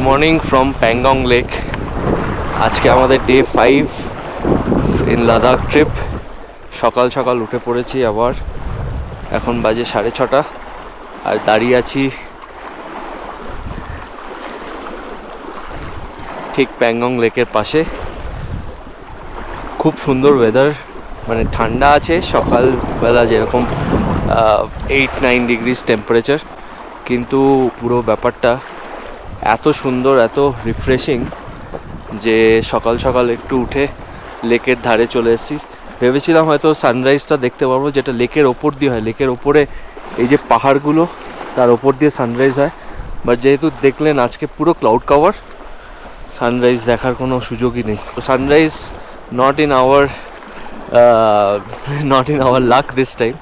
Morning from Pangong lake. আজকে আমাদের day 5 in Ladakh trip. সকাল সকাল উঠে পড়েছি আবার। এখন বাজে 6:30 আর দাঁড়িয়ে আছি ঠিক প্যাংগং লেকের পাশে। খুব সুন্দর ওয়েদার, মানে ঠান্ডা আছে সকালবেলা যেরকম 8-9 ডিগ্রিজ টেম্পারেচার, কিন্তু পুরো ব্যাপারটা এত সুন্দর, এত রিফ্রেশিং যে সকাল সকাল একটু উঠে লেকের ধারে চলে এসেছি। ভেবেছিলাম হয়তো সানরাইজটা দেখতে পারবো, যেটা লেকের ওপর দিয়ে হয়। লেকের ওপরে এই যে পাহাড়গুলো, তার ওপর দিয়ে সানরাইজ হয়। বাট যেহেতু দেখলেন আজকে পুরো ক্লাউড কভার, সানরাইজ দেখার কোনো সুযোগই নেই। তো sunrise not in our luck this time.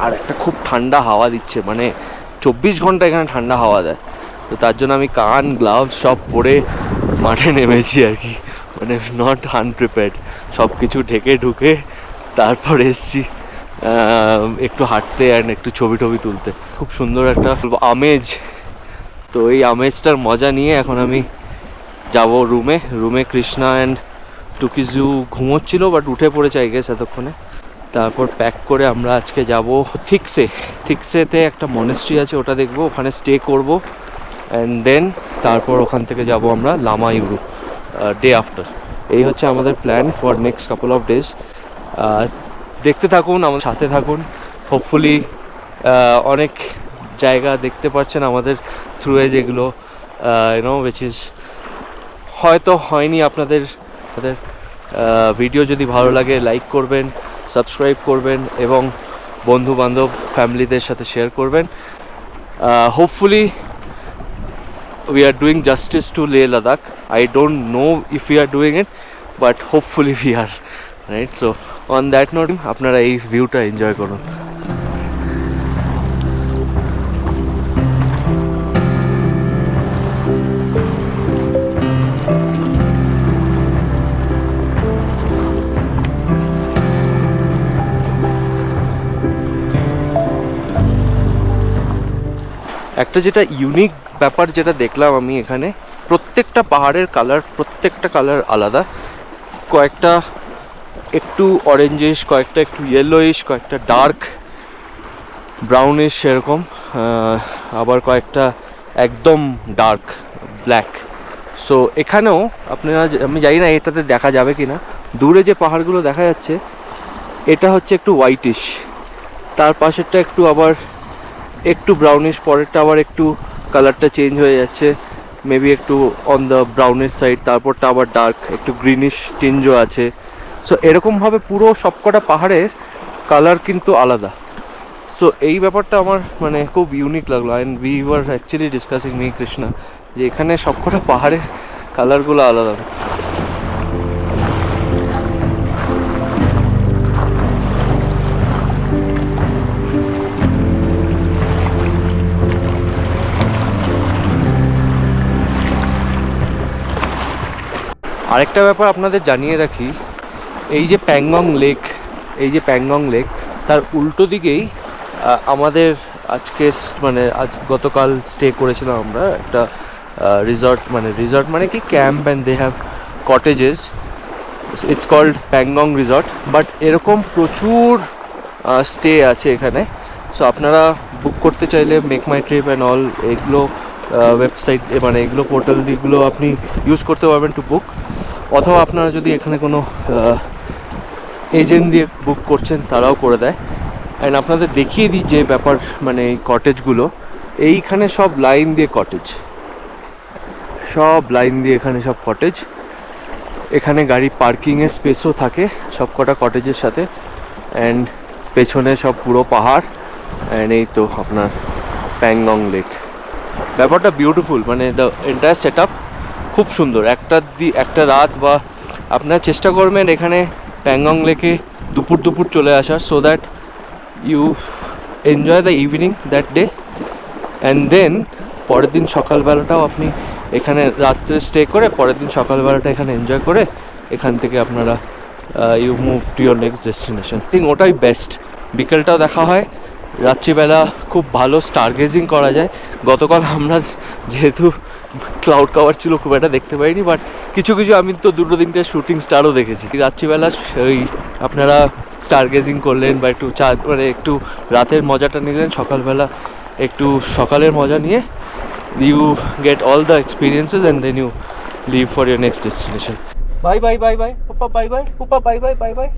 আর একটা খুব ঠান্ডা হাওয়া দিচ্ছে, মানে 24 ঘন্টা এখানে ঠান্ডা হাওয়া দেয়। তো তার জন্য আমি কান, গ্লাভস সব পরে মাঠে নেমেছি আর কি, মানে নট আনপ্রিপেয়ার্ড। সব কিছু ঢেকে ঢুকে তারপর এসছি একটু হাঁটতে অ্যান্ড একটু ছবি টবি তুলতে। খুব সুন্দর একটা আমেজ। তো এই আমেজটার মজা নিয়ে এখন আমি যাব রুমে। কৃষ্ণা অ্যান্ড টুকিজু ঘুমোচ্ছিল, বাট উঠে পড়েছে আই গেস এতক্ষণে। তারপর প্যাক করে আমরা আজকে যাব থিকসেতে একটা মনেস্ট্রি আছে, ওটা দেখবো, ওখানে স্টে করব। অ্যান্ড দেন তারপর ওখান থেকে যাব আমরা লামাইউরু ডে আফটার। এই হচ্ছে আমাদের plan for next couple of days. দেখতে থাকুন, আমার সাথে থাকুন। হোপফুলি অনেক জায়গা দেখতে পাচ্ছেন আমাদের থ্রুয়ে, যেগুলো উইচ ইজ হয়তো হয়নি আপনাদের। ভিডিও যদি ভালো লাগে লাইক করবেন, সাবস্ক্রাইব করবেন এবং বন্ধু বান্ধব ফ্যামিলিদের সাথে শেয়ার করবেন। Hopefully we are doing justice to Leh Ladakh. I don't know if we are doing it, but hopefully we are, right? So on that note, আপনারা এই ভিউটা এনজয় করুন। একটা যেটা ইউনিক ব্যাপার যেটা দেখলাম আমি এখানে, প্রত্যেকটা পাহাড়ের প্রত্যেকটা কালার আলাদা। কয়েকটা একটু অরেঞ্জিশ, কয়েকটা একটু ইয়েলোইশ, কয়েকটা ডার্ক ব্রাউনিশ সেরকম, আবার কয়েকটা একদম ডার্ক ব্ল্যাক। সো এখানেও আপনারা, আমি জানি না এটাতে দেখা যাবে কি না, দূরে যে পাহাড়গুলো দেখা যাচ্ছে এটা হচ্ছে একটু হোয়াইটিশ, তার পাশেরটা একটু আবার একটু ব্রাউনিশ, পরেরটা আবার একটু কালারটা চেঞ্জ হয়ে যাচ্ছে, মেবি একটু অন দ্য ব্রাউনিশ সাইড, তারপরটা আবার ডার্ক একটু গ্রিনিশ টিঞ্জও আছে। সো এরকমভাবে পুরো সবকটা পাহাড়ের কালার কিন্তু আলাদা। সো এই ব্যাপারটা আমার মানে খুব ইউনিক লাগলো। And we were actually discussing, me Krishna, যে এখানে সবকটা পাহাড়ের কালারগুলো আলাদা। আরেকটা ব্যাপার আপনাদের জানিয়ে রাখি, এই যে প্যাংগং লেক, তার উল্টো দিকেই আমাদের আজকে গতকাল স্টে করেছিলাম আমরা একটা রিসর্ট মানে কি camp, and they have cottages. It's called Pangong resort. But এরকম প্রচুর স্টে আছে এখানে। সো আপনারা বুক করতে চাইলে make my trip and all এগুলো ওয়েবসাইট, মানে এগুলো পোর্টাল দিকগুলো আপনি ইউজ করতে পারবেন টু বুক। অথবা আপনারা যদি এখানে কোনো এজেন্ট দিয়ে বুক করছেন, তারাও করে দেয়। অ্যান্ড আপনাদের দেখিয়ে দিই যে ব্যাপার, মানে এই কটেজগুলো এইখানে সব লাইন দিয়ে এখানে সব কটেজ। এখানে গাড়ি পার্কিংয়ের স্পেসও থাকে সব কটা কটেজের সাথে। অ্যান্ড পেছনে সব পুরো পাহাড়, অ্যান্ড এই তো আপনার প্যাংগং লেক। ব্যাপারটা বিউটিফুল, মানে দ্য এন্টায়ার সেট আপ খুব সুন্দর। একটা রাত বা আপনারা চেষ্টা করবেন এখানে প্যাংগং লেকে দুপুর চলে আসার, so that you enjoy the evening that day. And then পরের দিন সকালবেলাটাও আপনি এখানে রাত্রে স্টে করে পরের দিন সকালবেলাটা এখানে এনজয় করে এখান থেকে আপনারা you move to your next destination. Think ওটাই বেস্ট। বিকেলটাও দেখা হয়, রাত্রিবেলা খুব ভালো স্টার গেজিং করা যায়। গতকাল আমরা যেহেতু ক্লাউড কাভার ছিল, খুব একটা দেখতে পাইনি, বাট কিছু কিছু আমি তো 2-3টে শুটিং স্টারও দেখেছি। রাত্রিবেলা ওই আপনারা স্টার গেজিং করলেন বা একটু মানে একটু রাতের মজাটা নিলেন, সকালবেলা একটু সকালের মজা নিয়ে you get all the experiences and then you leave for your next destination. Bye bye bye bye Pupa, bye bye Pupa, bye bye bye bye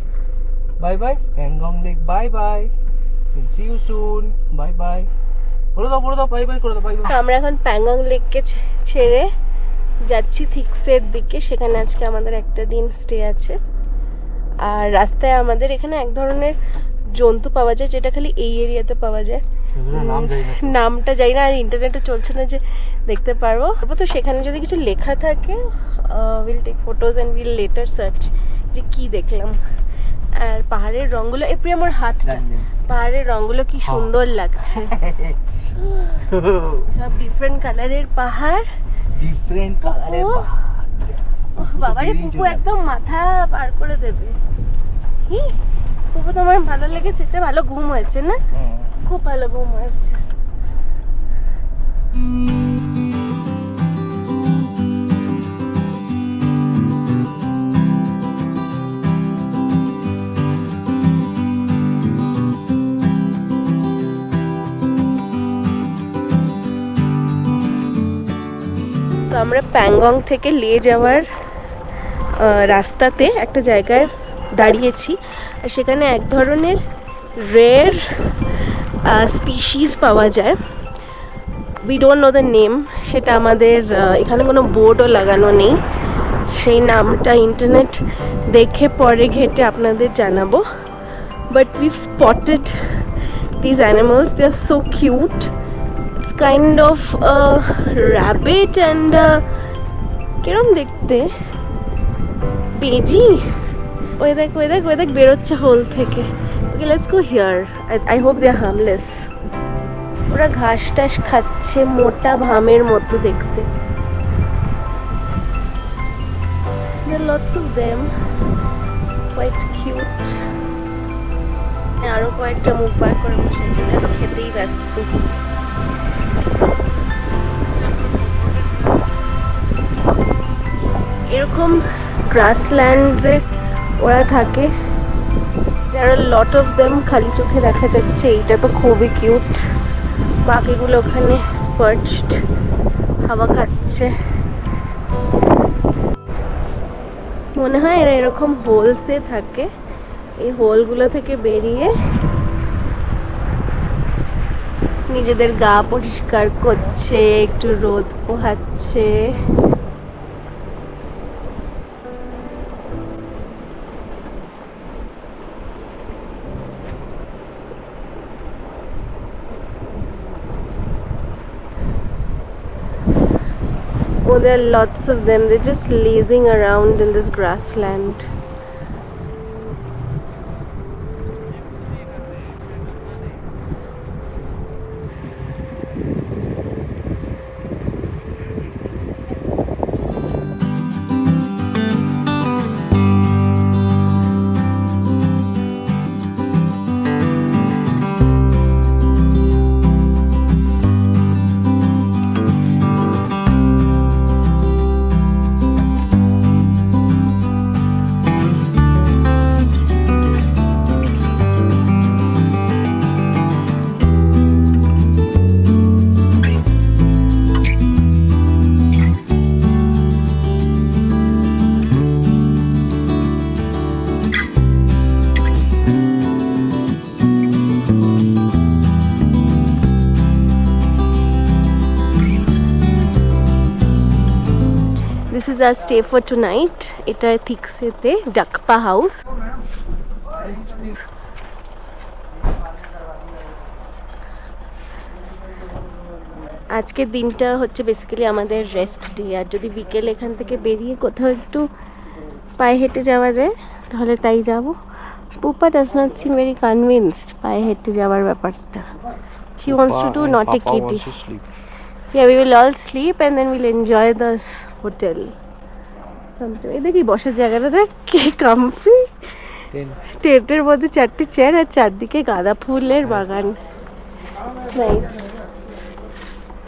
bye bye Pangong lake, bye bye, see you soon, bye bye বলে দাও bye bye করে দাও, bye bye. আমরা এখন প্যাংগং লেককে ছেড়ে যাচ্ছি থিকসের দিকে। সেখানে আজকে আমাদের একটা দিন স্টে আছে। আর রাস্তায় আমাদের এখানে এক ধরনের জন্তু পাওয়া যায়, যেটা খালি এই এরিয়াতে পাওয়া যায়, নামটা জানি না, আর ইন্টারনেটও চলছে না যে দেখতে পারবো। তো সেখানে যদি কিছু লেখা থাকে, will take photos and will later search যে কি দেখলাম। আর পাহাড়ের রঙগুলো, এপ্রি আমার হাতটা, পাহাড়ের রঙগুলো কি সুন্দর লাগছে, সব ডিফারেন্ট কালারের পাহাড়, ডিফারেন্ট কালারের পাহাড়। বাবারে পুপু একদম মাথা পার করে দেবে। হি পুপু, তোমার ভালো লেগেছে? এটা ভালো ঘুম হয়েছে না? খুব ভালো ঘুম হয়েছে। তো আমরা প্যাংগং থেকে লে যাওয়ার রাস্তাতে একটা জায়গায় দাঁড়িয়েছি, আর সেখানে এক ধরনের রেয়ার স্পিশিস পাওয়া যায়। We don't know the name, সেটা আমাদের এখানে কোনো বোর্ডও লাগানো নেই। সেই নামটা ইন্টারনেট দেখে পরে ঘেটে আপনাদের জানাবো। But we've spotted this animals, they are so cute. It's kind of a rabbit and কিরম দেখতে, বেজি। ওই দেখ বেরোচ্ছে হোল থেকে। Okay, let's go here. I hope they are harmless. ওরা ঘাস টাস খাচ্ছে, মোটা ভামের মতো দেখতে। There are lots of them, quite cute. আরো কয়েকটা মুখ বার করে বসেছে, তো খেতেই ব্যস্ত। এরকম গ্রাসল্যান্ডসে ওরা থাকে। There are a lot of them, খালি চোখে দেখা যাচ্ছে। এইটা তো খুবই কিউট। বাকিগুলো ওখানে পার্চড হাওয়া খাচ্ছে। মনে হয় এরা এরকম হোলসে থাকে, এই হোলগুলো থেকে বেরিয়ে নিজেদের গা পরিষ্কার করছে, একটু রোদ পোহাচ্ছে। Oh, there are lots of them. They're just lazing around in this grassland. This is our stay for tonight. এটা থিকসেতে ডাকপা হাউস। আজকের দিনটা হচ্ছে বেসিক্যালি আমাদের রেস্ট ডে। আর যদি বিকেল এখান থেকে বেরিয়ে কোথাও একটু পায়ে হেঁটে যাওয়া যায় তাহলে তাই যাব। পুপা does not seem very convinced পায়ে হেঁটে যাওয়ার ব্যাপারটা। She wants to do naughty kitty. Yeah, we will all sleep and then we'll enjoy this hotel. এই দেখি বসার জায়গাটা দেখ কি কমফি। টেন্টের মধ্যে 4টে চেয়ার আর চারদিকে গাঁদা ফুলের বাগান। নাইস।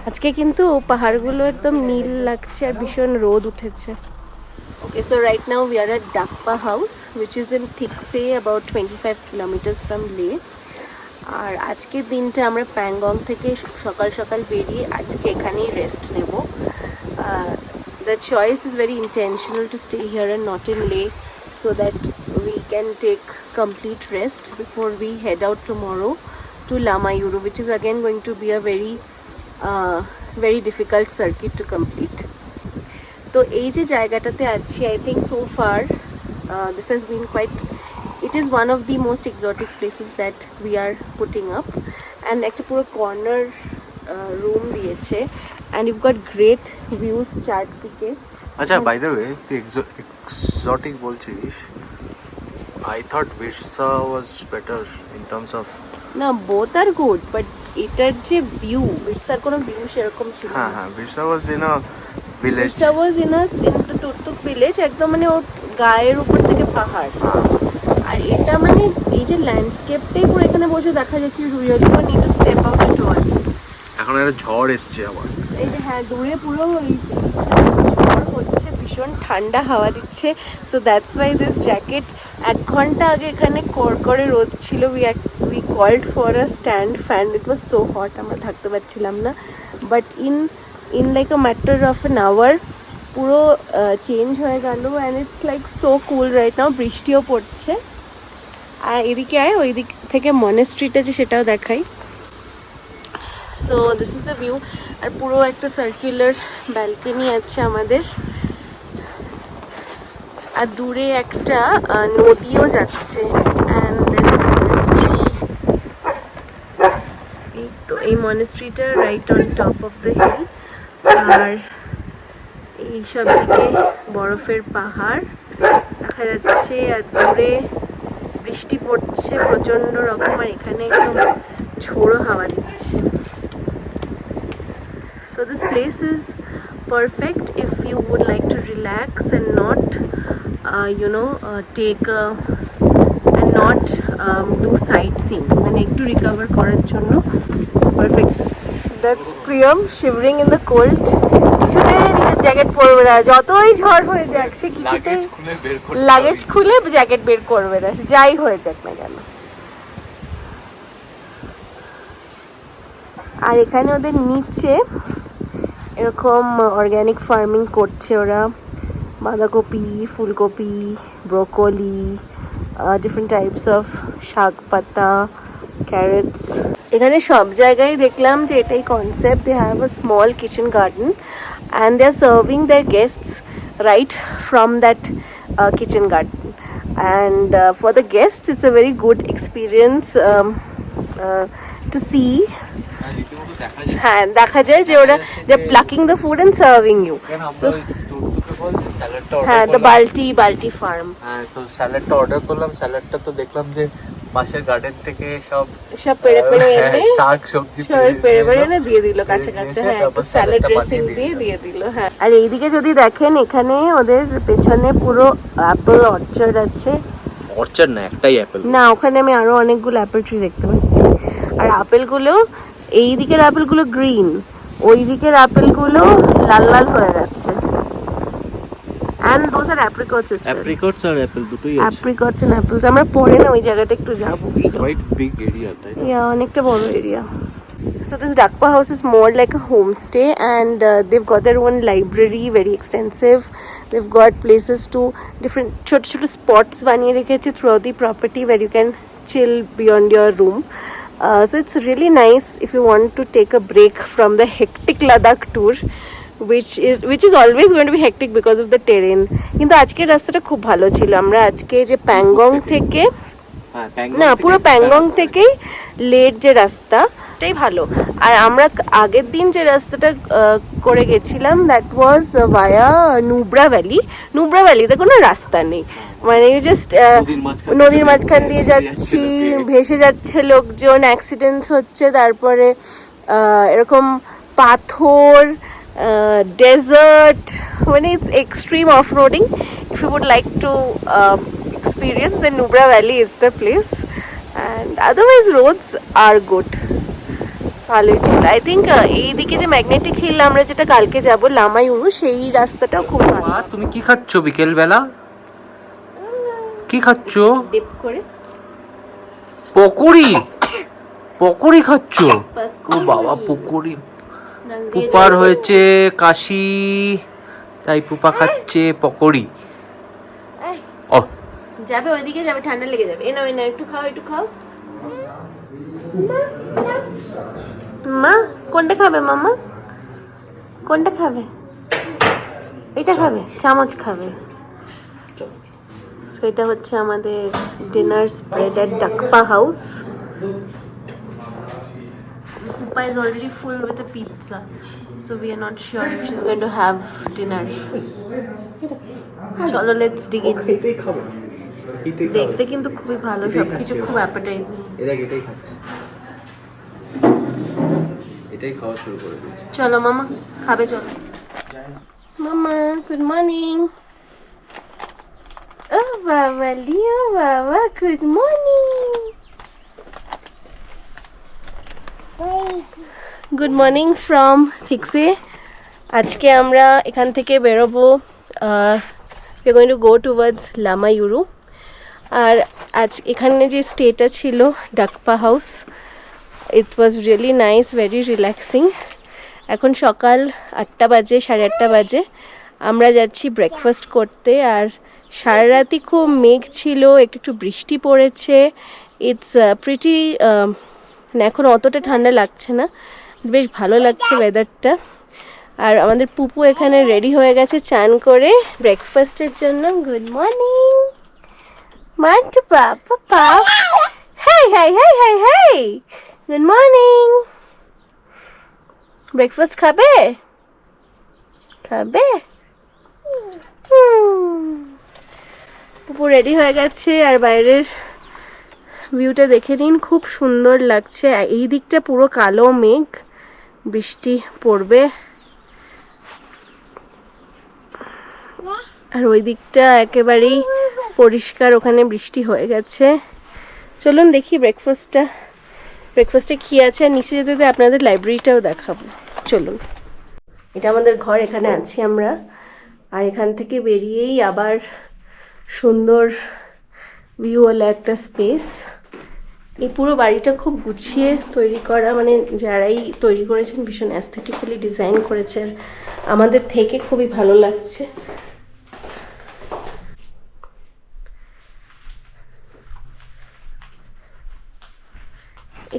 আজকে কিন্তু পাহাড়গুলো একদম নীল লাগছে আর ভীষণ রোদ উঠেছে। Okay, so right now we are at Dakpa House, which is in Thiksey, about 25 kilometers from Leh. আর আজকের দিনটা আমরা প্যাংগং থেকে সকাল সকাল বেরিয়ে আজকে এখানেই রেস্ট নেব। The choice is very intentional to stay here and not in Leh, so that we can take complete rest before we head out tomorrow to Lamayuru, which is again going to be a very difficult circuit to complete. তো এই যে জায়গাটাতে আছি, I think so far this has been quite, it is one of the most exotic places that we are putting up, and একটা পুরো corner room দিয়েছে, and you've got great views চারদিকে। আচ্ছা, বাই দ্য ওয়ে, তুই exotic বলছিস, I thought Birsa was better in terms of. না, both R good, but এটার যে ভিউ, বিরসার কোনো ভিউ সেরকম ছিল না। হ্যাঁ, Birsa was in a village, Birsa was in the Turtuk village, একদম মানে ওর গায়ের উপর থেকে পাহাড়। আর এটা মানে এই যে ল্যান্ডস্কেপটাই পুরো এখানে বসে দেখা যাচ্ছে, really one need to step out at all. এখন একটা ঝড় এসছে আবার, এই যে হ্যাঁ, দূরে পুরো ঝড় হচ্ছে, ভীষণ ঠান্ডা হাওয়া দিচ্ছে। So that's why this jacket, 1 ঘন্টা আগে এখানে কড়কড়ে রোদ ছিল, we called for a stand fan, it was so hot, আমরা থাকতে পারছিলাম না। But in like a matter of an hour পুরো চেঞ্জ হয়ে গেল, and it's like so cool right now. বৃষ্টিও পড়ছে। আর এদিকে আয়, ওই দিক থেকে মনেস্ট্রিটা যে সেটাও দেখাই। So this is the view. আর পুরো একটা সার্কুলার ব্যালকনি আছে আমাদের, আর দূরে একটা নদীও যাচ্ছে, অ্যান্ড দেয়ার আ মনেস্ট্রি। এই তো এই মনেস্ট্রিটা right on top of the hill, আর এই সব দিকে বরফের পাহাড় দেখা যাচ্ছে, আর দূরে বৃষ্টি পড়ছে প্রচণ্ড রকম, আর এখানে একদম ঝোড়ো হাওয়া দিচ্ছে। So this place is perfect if you would like to relax and not do sightseeing, মানে একটু রিকভার করার জন্য this is perfect. That's Priyam shivering in the cold. কিছুতেই নিজের জ্যাকেট পরবে না, যতই ঝড় হয়ে যাক সে কিছুতেই লাগেজ খুলে জ্যাকেট বের করবে না, যাই হয়ে যাক না কেন। আর এখানে ওদের নিচে এরকম অর্গ্যানিক ফার্মিং করছে ওরা, বাঁধাকপি, ফুলকপি, ব্রোকলি, ডিফারেন্ট টাইপস অফ শাক পাতা, ক্যারেটস। এখানে সব জায়গায় দেখলাম যে এটাই concept, they have a small kitchen garden and they are serving their guests right from that kitchen garden, and for the guests it's a very good experience to see. হ্যাঁ, দেখা যায় যে ওরা যে plucking the food and serving you. So হ্যাঁ, the Balti farm. হ্যাঁ, তো স্যালাডটা order করলাম, স্যালাডটা তো দেখলাম যে পাশের গার্ডেন থেকে সব পেড়ে এনে শাক সবজি পেড়ে এনে দিয়ে দিল কাছে কাছে। হ্যাঁ, স্যালাড ড্রেসিং দিয়ে দিল। হ্যাঁ, আর এইদিকে যদি দেখেন, এখানে ওদের পেছনে পুরো অ্যাপল অর্চার্ড আছে। অর্চার্ড না, একটাই অ্যাপেল না, ওখানে আমি আরো অনেকগুলো অ্যাপেল ট্রি দেখতে পাচ্ছি। আর আপেলগুলো, এই দিকের আপেলগুলো গ্রিন, ওই দিকের আপেলগুলো লাল লাল হয়ে গেছে। And those are apricots as well. Apricots আর অ্যাপেল দুটোই আছে। Apricots and apples. আমরা পরে না ওই জায়গাটা একটু যাবো। Quite big area, তাই না? Yeah, অনেকটা বড় area. So this Dakpa house is more like a homestay, and they've got their own library, very extensive. They've got places to different ছোট spots বানিয়ে রেখেছে throughout the property where you can chill beyond your room. So it's really nice if you want to take a break from the hectic Ladakh tour, which is always going to be hectic because of the terrain. কিন্তু আজকের রাস্তাটা খুব ভালো ছিল। আমরা আজকে যে প্যাংগং থেকে, না পুরো প্যাংগং থেকেই লেট যে রাস্তা, এটাই ভালো। আর আমরা আগের দিন যে রাস্তাটা করে গেছিলাম, দ্যাট ওয়াজ ভায়া নুব্রা ভ্যালিতে কোনো রাস্তা নেই, মানে জাস্ট নদীর মাঝখান দিয়ে যাচ্ছি, ভেসে যাচ্ছে লোকজন, অ্যাক্সিডেন্টস হচ্ছে, তারপরে এরকম পাথর, desert, when it's extreme off-roading. If you would like to experience, then Nubra Valley is the place, and otherwise roads are good. ভালোই ছিল। আই থিঙ্ক এইদিকে যে ম্যাগনেটিক হিল আমরা যেটা কালকে যাব লামায়ুরু, সেই রাস্তাটাও খুব ভালো। তুমি কি খাচ্ছ বিকেল বেলা? কি খাচ্ছ? ডিপ করে পকোড়ি। পকোড়ি খাচ্ছ? ও বাবা পকোড়ি। পুপার হয়েছে কাশি, তাই পুপা খাচ্ছে পকোড়ি। ও যাবে ওইদিকে যাবে, ঠান্ডা লেগে যাবে। এনাও এনাও, একটু খাও একটু খাও। মা কোনটা খাবে? মামা কোনটা খাবে? এটা খাবে, চামচ খাবে। সো এটা হচ্ছে আমাদের dinner spread at Dakpa house. Pupa is already full with a pizza, so we are not sure if she's going to have dinner. চলো let's dig in. এটাই খাবো। দেখতে কিন্তু খুবই ভালো, সবকিছু খুব অ্যাপেটাইজিং। এটাই খাচ্ছে, এটাই খাওয়া শুরু করে দিয়েছে। চলো মামা খাবে, চলো। মামা গুড মর্নিং। ও বাবা লিও, বাবা good morning. Good morning from Thiksey. আজকে আমরা এখান থেকে বেরোবো, we are going to go towards Lamayuru. আর আজ এখানে যে স্টেটা ছিল Dakpa house, it was really nice, very relaxing. এখন সকাল 8টা বাজে, 8:30 বাজে। আমরা যাচ্ছি ব্রেকফাস্ট করতে। আর সারা রাতই খুব মেঘ ছিল, একটু একটু বৃষ্টি পড়েছে। ইটস প্রিটি, এখন অতটা ঠান্ডা লাগছে না, বেশ ভালো লাগছে ওয়েদারটা। আর আমাদের পুপু এখানে রেডি হয়ে গেছে চান করে ব্রেকফাস্টের জন্য। গুড মর্নিং মান্টু পাপা। হেই হেই হেই হেই হেই, গুড মর্নিং। ব্রেকফাস্ট খাবে? খাবে? পুপু রেডি হয়ে গেছে। আর বাইরের ভিউটা দেখে নিন, খুব সুন্দর লাগছে। এই দিকটা পুরো কালো মেঘ, বৃষ্টি পড়বে। আর ওই দিকটা একেবারেই পরিষ্কার, ওখানে বৃষ্টি হয়ে গেছে। চলুন দেখি ব্রেকফাস্টে কি আছে। আর নিচে যেতে যেতে আপনাদের লাইব্রেরিটাও দেখাবো। চলুন, এটা আমাদের ঘর, এখানে আছি আমরা। আর এখান থেকে বেরিয়েই আবার সুন্দর ভিউওয়ালা একটা স্পেস। এই পুরো বাড়িটা খুব গুছিয়ে তৈরি করা, মানে যারাই তৈরি করেছেন ভীষণ অ্যাস্থেটিক্যালি ডিজাইন করেছে। আর আমাদের থেকে খুবই ভালো লাগছে।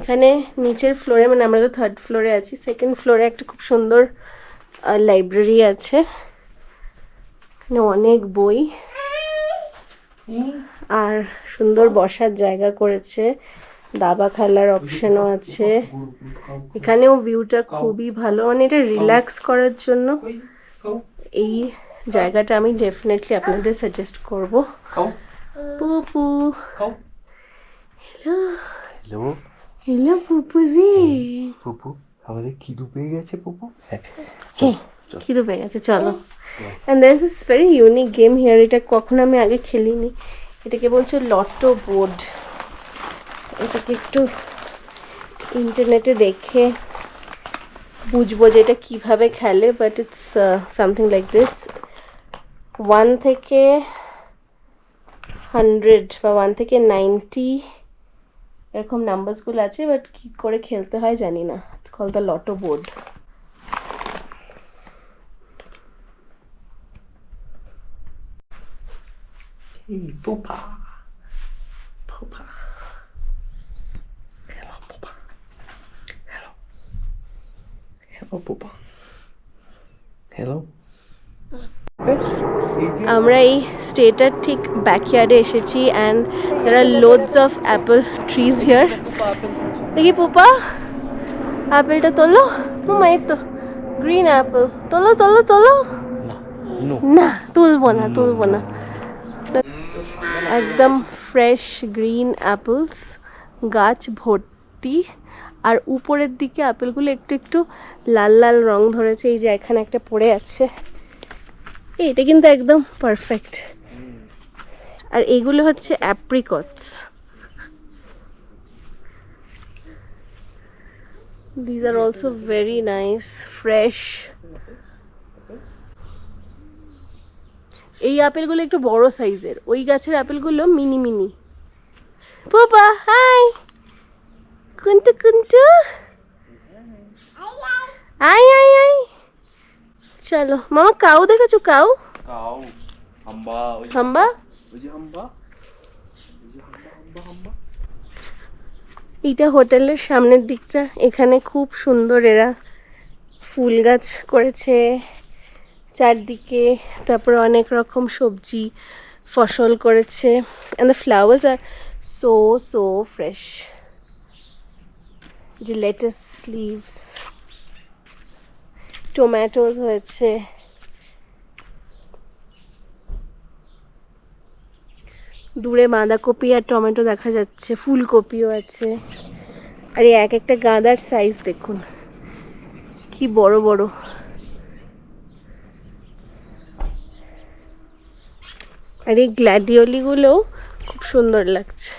এখানে নিচের ফ্লোরে, মানে আমরা তো 3rd ফ্লোরে আছি, 2nd ফ্লোরে একটা খুব সুন্দর লাইব্রেরি আছে। এখানে অনেক বই আর সুন্দর বসার জায়গা করেছে, দাবা খেলার অপশনও আছে। এখানেও ভিউটা খুবই ভালো, মানে এটা রিল্যাক্স করার জন্য এই জায়গাটা আমি ডেফিনেটলি আপনাদের সাজেস্ট করব। পুপু হ্যালো হ্যালো হ্যালো পুপুজি। পুপু আমাদের খিদু পেয়ে গেছে। পুপু হ্যাঁ খিদে পেয়ে গেছে, চলো। And there is very unique game here. এটা কখনো আমি আগে খেলিনি। এটাকে বলছে লটো বোর্ড। এটাকে একটু ইন্টারনেটে দেখে বুঝবো যে এটা কীভাবে খেলে। But it's something like this. 1 থেকে 100 বা 1 থেকে 90 এরকম নাম্বারসগুলো আছে, বাট কী করে খেলতে হয় জানি না। It's call the lotto board. Pupa. Pupa. Hello, Pupa. Hello. Hello, Pupa. Hello. আমরা এই স্টেটার ঠিক ব্যাকইয়ার্ডে এসেছি। And there are loads of apple trees here. দেখি পুপা, আপেলটা তোলো। মামা এই তো গ্রিন অ্যাপেল, তোলো তোলো তোলো। না তুলবো না। একদম ফ্রেশ গ্রিন অ্যাপেলস, গাছ ভর্তি। আর উপরের দিকে আপেলগুলো একটু একটু লাল লাল রং ধরেছে। এই যে এখানে একটা পড়ে আছে, এটা কিন্তু একদম পারফেক্ট। আর এইগুলো হচ্ছে অ্যাপ্রিকটস। These are also very nice, fresh. এই আপেলগুলো একটু বড় সাইজের, ওই গাছের আপেলগুলো mini mini. Popa hi, Kuntu Kuntu, আই আই আই। চলো মামা, কাউ দেখেছো? কাউ, কাউ, হাম্বা, হাম্বা, ওই যে হাম্বা, এইটা হোটেলের সামনের দিকটা। এখানে খুব সুন্দর এরা ফুল গাছ করেছে চারদিকে, তারপরে অনেক রকম সবজি ফসল করেছে। and the flowers are so fresh. যে লেটাস লিভস, টমেটোস হয়েছে, দূরে বাঁধাকপি আর টমেটো দেখা যাচ্ছে, ফুলকপিও আছে। আর এই এক একটা গাঁদার সাইজ দেখুন কি বড় বড়। আর এই গ্ল্যাডিওলিগুলোও খুব সুন্দর লাগছে।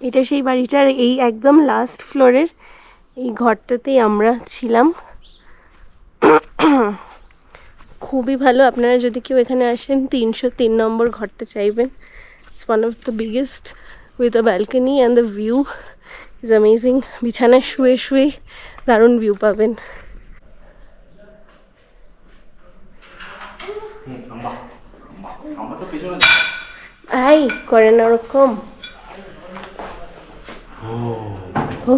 এটা সেই বাড়িটার এই একদম লাস্ট ফ্লোরের এই ঘরটাতেই আমরা ছিলাম। খুবই ভালো, আপনারা যদি কেউ এখানে আসেন 303 নম্বর ঘরটা চাইবেন। It's one of the biggest with a balcony and the view is amazing. বিছানায় শুয়ে শুয়ে দারুণ ভিউ পাবেন। আই করে না ওরকম। ও